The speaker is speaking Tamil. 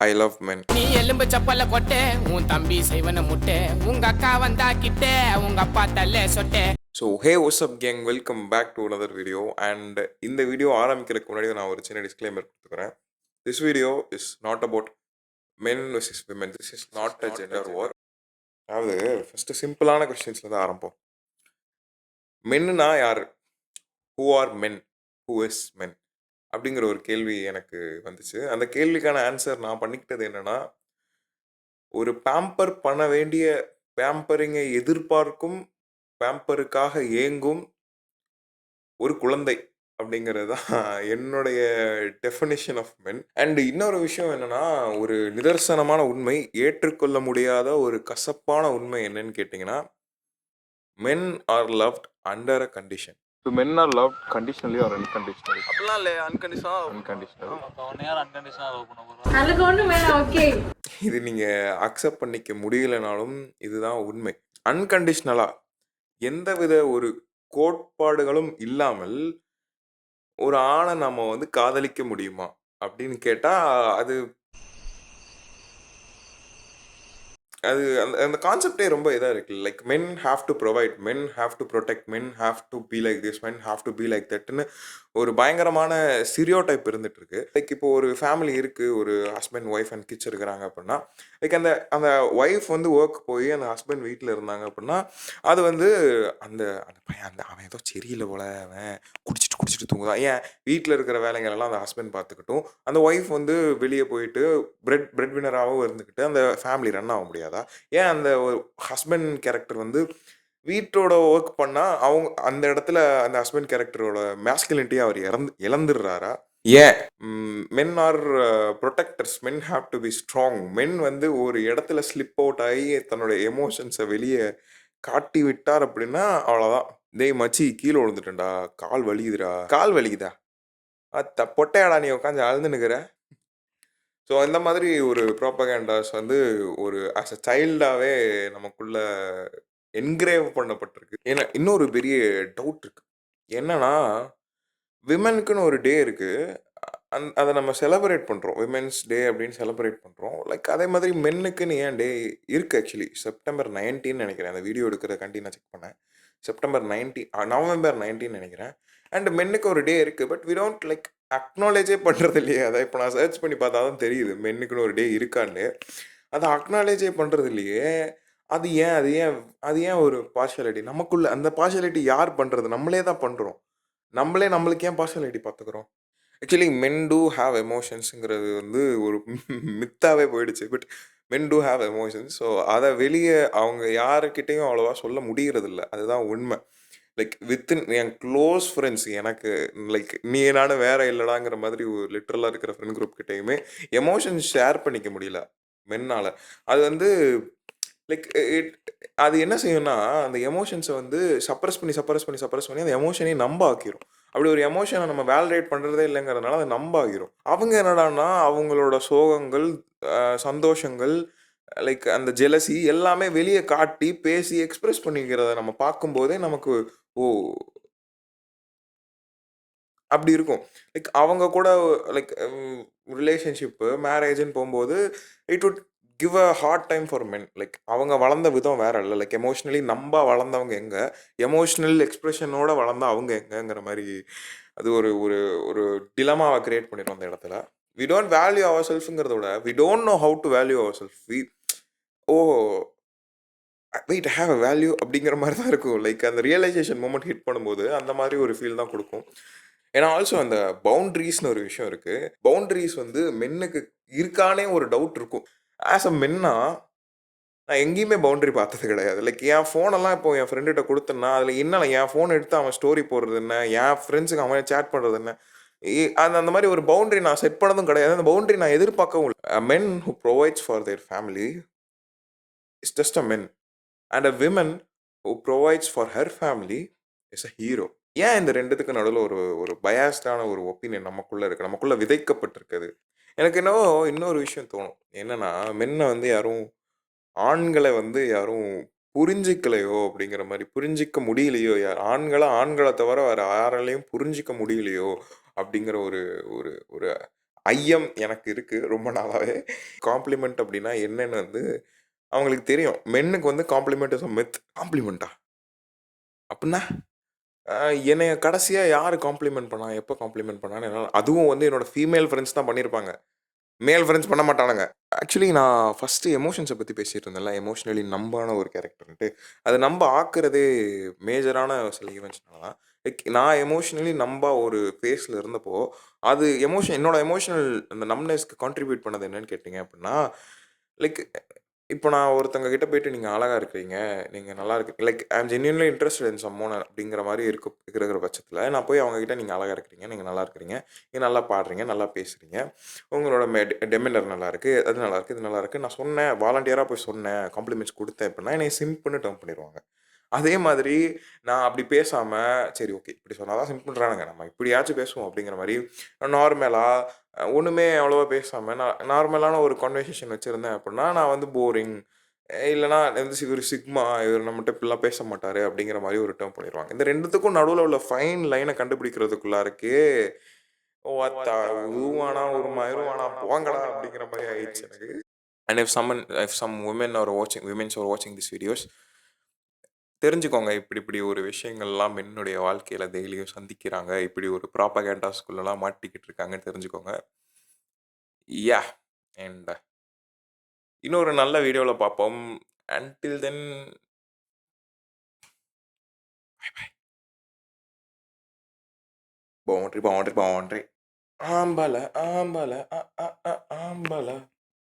I love men. நீ எலும்பு சப்பல கொட்டே உன் தம்பி செய்வன முட்டே உங்க அக்கா வந்தா கிட்டே உங்க அப்பா Thalle சொட்டே. So hey, what's up gang, welcome back to another video. And இந்த வீடியோ ஆரம்பிக்கிறதுக்கு முன்னாடி நான் ஒரு சின்ன டிஸ்க்ளைமர் கொடுத்துக்கிறேன். This video is not about men versus women. This is not a gender war. அதாவது ஃபர்ஸ்ட் சிம்பிளான கொஸ்டின்ஸ்ல தான் ஆரம்பம். மென்னுனா யார்? Who are men? Who is men? அப்படிங்கிற ஒரு கேள்வி எனக்கு வந்துச்சு. அந்த கேள்விக்கான ஆன்சர் நான் பண்ணிக்கிட்டது என்னன்னா, ஒரு பேம்பர் பண்ண வேண்டிய பேம்பரிங்கை எதிர்பார்க்கும், பேம்பருக்காக ஏங்கும் ஒரு குழந்தை அப்படிங்கிறது தான் என்னுடைய டெஃபினிஷன் ஆஃப் மென். அண்ட் இன்னொரு விஷயம் என்னன்னா, ஒரு நிதர்சனமான உண்மை, ஏற்றுக்கொள்ள முடியாத ஒரு கசப்பான உண்மை என்னன்னு கேட்டிங்கன்னா, மென் R loved under a condition. So men are loved conditionally or unconditionally? அப்படிலாம் இல்லை, அன்கண்டிஷனாக Unconditionally. அதுக்கு ஒண்ணு வேணாம். ஓகே, இது நீங்கள் அக்செப்ட் பண்ணிக்க முடியலனாலும் இதுதான் உண்மை. அன்கண்டிஷ்னலாக எந்தவித ஒரு கோட்பாடுகளும் இல்லாமல் ஒரு ஆணை நம்ம வந்து காதலிக்க முடியுமா அப்படின்னு கேட்டால் அது அது அந்த அந்த கான்செப்டே ரொம்ப இதாக இருக்குல்ல. Like men have to provide, men have to protect, men have to be like this, men have to be like தட்னு ஒரு பயங்கரமான ஸ்டீரியோ டைப் இருந்துட்டு இருக்கு. லைக் இப்போ ஒரு ஃபேமிலி இருக்குது, ஒரு ஹஸ்பண்ட் ஒய்ஃப் அண்ட் கிட்ஸ் இருக்கிறாங்க அப்படின்னா, லைக் அந்த அந்த ஒய்ஃப் வந்து ஒர்க் போய் அந்த ஹஸ்பண்ட் வீட்டில் இருந்தாங்க அப்படின்னா, அது வந்து அந்த அந்த பையன் அவன் ஏதோ சரியில்லை போல, அவன் குடிச்சிட்டு தூங்குதான், ஏன் வீட்டில் இருக்கிற வேலைகள் எல்லாம் அந்த ஹஸ்பண்ட் பார்த்துக்கிட்டும், அந்த ஒய்ஃப் வந்து வெளியே போயிட்டு பிரெட் வினராகவும் இருந்துக்கிட்டு அந்த ஃபேமிலி ரன் ஆக முடியாதா? ஏன் அந்த ஒரு ஹஸ்பண்ட் கேரக்டர் வந்து வீட்டோட ஒர்க் பண்ணால் அவங்க அந்த இடத்துல அந்த ஹஸ்பண்ட் கேரக்டரோட மேஸ்குலினிட்டியை அவர் இழந்துடுறாரா? ஏன் men are protectors, men have to be strong. Men வந்து ஒரு இடத்துல ஸ்லிப் அவுட் ஆகி தன்னோட எமோஷன்ஸை வெளியே காட்டி விட்டார் அப்படின்னா அவ்வளோதான். டேய் மச்சி, கீழே விழுந்துட்டேன்டா, கால் வலிக்குதுடா. கால் வலிக்குதா? பொட்டையாடா நீ உட்காந்து அழுதுனுக்கிற? ஸோ இந்த மாதிரி ஒரு ப்ராப்பகேண்டாஸ் வந்து ஒரு ஆஸ் அ சைல்டாகவே நமக்குள்ள என்கிரேவ் பண்ணப்பட்டிருக்கு. ஏன்னா இன்னொரு பெரிய டவுட் இருக்கு. என்னன்னா, விமென்க்குன்னு ஒரு டே இருக்கு. அதை நம்ம செலிப்ரேட் பண்ணுறோம், விமென்ஸ் டே அப்படின்னு செலிப்ரேட் பண்ணுறோம். லைக் அதே மாதிரி மென்னுக்குன்னு ஏன் டே இருக்கு? ஆக்சுவலி செப்டம்பர் 19 நினைக்கிறேன். அந்த வீடியோ எடுக்கிறதுக்காண்டி நான் செக் பண்ணேன். செப்டம்பர் 19, நவம்பர் 19 நினைக்கிறேன். அண்ட் மென்னுக்கு ஒரு டே இருக்குது, பட் வி டோன்ட் லைக் அக்னாலேஜே பண்ணுறது இல்லையே. அதை இப்போ நான் சர்ச் பண்ணி பார்த்தா தான் தெரியுது மென்னுக்குன்னு ஒரு டே இருக்கான்னு. அதை அக்னாலேஜே பண்ணுறது இல்லையே. அது ஏன் அது ஏன் அது ஏன் ஒரு பார்ஷியாலிட்டி நமக்குள்ள? அந்த பார்ஷியாலிட்டி யார் பண்ணுறது? நம்மளே தான் பண்ணுறோம். நம்மளுக்கு ஏன் பார்ஷியாலிட்டி பார்த்துக்கிறோம்? ஆக்சுவலி மென் டூ ஹாவ் எமோஷன்ஸுங்கிறது வந்து ஒரு மித்தாவே போயிடுச்சு. But men do have emotions. So அதை வெளியே அவங்க யாருக்கிட்டையும் அவ்வளோவா சொல்ல முடியறதில்ல. அதுதான் உண்மை. லைக் வித்தின் என் க்ளோஸ் ஃப்ரெண்ட்ஸ், எனக்கு லைக் நீ நானும் வேற இல்லடாங்கிற மாதிரி ஒரு லிட்ரலாக இருக்கிற ஃப்ரெண்ட் குரூப் கிட்டேயுமே எமோஷன்ஸ் ஷேர் பண்ணிக்க முடியல மென்னால். அது வந்து லைக் அது என்ன செய்யும்னா, அந்த எமோஷன்ஸை வந்து சப்ரஸ் பண்ணி அந்த எமோஷனையே நம்ப ஆக்கிரும். அப்படி ஒரு எமோஷனை நம்ம வேலிடேட் பண்ணுறதே இல்லைங்கிறதுனால அதை நம்ப ஆகிரும். அவங்க என்னடான்னா அவங்களோட சோகங்கள், சந்தோஷங்கள், லைக் அந்த ஜெலசி எல்லாமே வெளியே காட்டி பேசி எக்ஸ்பிரஸ் பண்ணிக்கிறத நம்ம பார்க்கும்போதே நமக்கு ஓ அப்படி இருக்கும். லைக் அவங்க கூட லைக் ரிலேஷன்ஷிப்பு, மேரேஜ்ன்னு போகும்போது it would give a heart time for men. Like அவங்க வளர்ந்த விதம் வேற இல்லை. லைக் எமோஷ்னலி நம்ம வளர்ந்தவங்க எங்கே, எமோஷ்னல் எக்ஸ்பிரஷனோட வளர்ந்த அவங்க எங்கங்கிற மாதிரி அது ஒரு ஒரு ஒரு டிலமாவை கிரியேட் பண்ணிடும் அந்த இடத்துல. வி டோன்ட் வேல்யூ அவர் செல்ஃப்ங்கிறத விட we don't know how to value our self. Oh wait have a value அப்படிங்கிற மாதிரி தான் இருக்கும். லைக் அந்த ரியலைசேஷன் மூமெண்ட் ஹிட் பண்ணும்போது அந்த மாதிரி ஒரு ஃபீல் தான் கொடுக்கும். ஏன்னா ஆல்சோ அந்த பவுண்ட்ரிஸ்னு ஒரு விஷயம் இருக்குது. பவுண்ட்ரிஸ் வந்து மென்னுக்கு இருக்கானே ஒரு டவுட் இருக்கும். ஆஸ் அ மென்னா நான் எங்கேயுமே பவுண்டரி பார்த்தது கிடையாது. லைக் என் ஃபோனெல்லாம் இப்போ என் ஃப்ரெண்டுகிட்ட கொடுத்தேன்னா அதில் என்ன, என் ஃபோன் எடுத்து அவன் ஸ்டோரி போடுறது என்ன, என் ஃப்ரெண்ட்ஸுக்கு அவன் சேட் பண்ணுறது என்ன, அந்த அந்த மாதிரி ஒரு பவுண்டரி நான் செட் பண்ணதும் கிடையாது. அந்த பவுண்டரி நான் எதிர்பார்க்கவும் இல்லை. Men who provides for their family is just a men. And a women who provides for her family is a hero. ஏன் இந்த ரெண்டுத்துக்கு நடுவில் ஒரு ஒரு பயாஸ்டான ஒரு ஒப்பீனியன் நமக்குள்ளே இருக்குது, நமக்குள்ளே விதைக்கப்பட்டிருக்குது? எனக்கு என்னவோ இன்னொரு விஷயம் தோணும். என்னென்னா, மென்னை வந்து யாரும், ஆண்களை வந்து யாரும் புரிஞ்சிக்கலையோ அப்படிங்கிற மாதிரி, புரிஞ்சிக்க முடியலையோ, ஆண்களை தவிர வேறு யாராலையும் புரிஞ்சிக்க முடியலையோ அப்படிங்கிற ஒரு ஒரு ஒரு ஐயம் எனக்கு இருக்கு ரொம்ப நாளாவே. காம்ப்ளிமெண்ட் அப்படின்னா என்னன்னு வந்து அவங்களுக்கு தெரியும். மென்னுக்கு வந்து காம்ப்ளிமெண்ட் இஸ் அ மித். காம்ப்ளிமெண்ட்டா? அப்புட்ன்னா? அ என்னைய கடைசியா யாரு காம்ப்ளிமெண்ட் பண்ணா? எப்ப காம்ப்ளிமெண்ட் பண்ணான்னு என்னால அதுவும் வந்து என்னோட ஃபீமேல் ஃபிரெண்ட்ஸ் தான் பண்ணியிருப்பாங்க. மேல் ஃபிரெண்ட்ஸ் பண்ண மாட்டானுங்க. ஆக்சுவலி நான் ஃபர்ஸ்ட்டு எமோஷன்ஸ பத்தி பேசிட்டு இருந்தேன்ல. எமோஷனலி நம்பான ஒரு கேரக்டர்ன்ட்டு. அது நம்ப ஆக்குறதே மேஜரான சில ஈவென்ட்ஸ்னால தான். லைக் நான் எமோஷனலி நம்பா ஒரு ஃபேஸ்ல இருந்தப்போ, அது என்னோட எமோஷனல் அந்த நம்ப்னஸ்க்கு கான்ட்ரிபியூட் பண்ணது என்னன்னு கேட்டீங்க அப்டின்னா, லைக் இப்போ நான் ஒருத்தங்க கிட்ட போயிட்டு நீங்க அழகா இருக்கிறீங்க, நீங்க நல்லா இருக்கு like I am genuinely interested in someone அப்படிங்கிற மாரி இருக்கிற பட்சத்தில, நான் போய் அவங்க கிட்ட நீங்க அழகா இருக்கிறீங்க, நீங்க நல்லா இருக்கிறீங்க, நீங்க நல்லா பாடுறீங்க, நல்லா பேசுறீங்க, உங்களோட டெமெண்டர் நல்லாயிருக்கு, அது நல்லாயிருக்கு, இது நல்லாயிருக்கு. நான் சொன்னேன், வாலண்டியரா போய் சொன்னேன், காம்ப்ளிமெண்ட்ஸ் குடுத்தேன் அப்டின்னா, என்னைய சிம்ப்ன்னு டெர்ம் பண்ணிருவாங்க. அதே மாதிரி நான் அப்படி பேசாம, சரி ஓகே இப்படி சொன்னா தான் சிம்பிள்றானுங்க. நம்ம இப்படியாச்சும் பேசுவோம் அப்படிங்கிற மாரி நார்மலா ஒண்ணுமே அவ்வளவா பேசாம நான் நார்மலான ஒரு கான்வர்சேஷன் வச்சிருந்தேன் அப்படின்னா, நான் வந்து போரிங் இல்லன்னா வந்து இவரு சிக்மா இவரு நம்மட்ட இப்படிலாம் பேச மாட்டாரு அப்படிங்கிற மாரி ஒரு டெர்ம் பண்ணிருவாங்க. இந்த 2த்துக்கும் நடுவுல உள்ள ஃபைன் லைன கண்டுபிடிக்கிறதுக்குள்ளாறக்கே, "ஒத்தா உருவானா உருமா இருவானா போங்கடா" அப்படிங்கிற மாரி ஆயிடுச்சு எனக்கு. And if some Woman R வாட்சிங் விமென்ஸ் ஆர் வாட்சிங் திஸ் வீடியோஸ் தெரிஞ்சுக்கோங்க. இப்படி இப்படி ஒரு விஷயங்கள்லாம் பெண்ணுடைய வாழ்க்கையில டெய்லியும் சந்திக்கிறாங்க. இப்படி ஒரு ப்ராபகேண்டாஸ்குள்ளலாம் மாட்டிக்கிட்டு இருக்காங்கன்னு தெரிஞ்சுக்கோங்க. யாஹ்! அண்ட் இன்னொரு நல்ல வீடியோல பார்ப்போம். Until then bye bye. Boundary, boundary, boundary. ஆம்பல, ஆம்பல, ஆம்பல.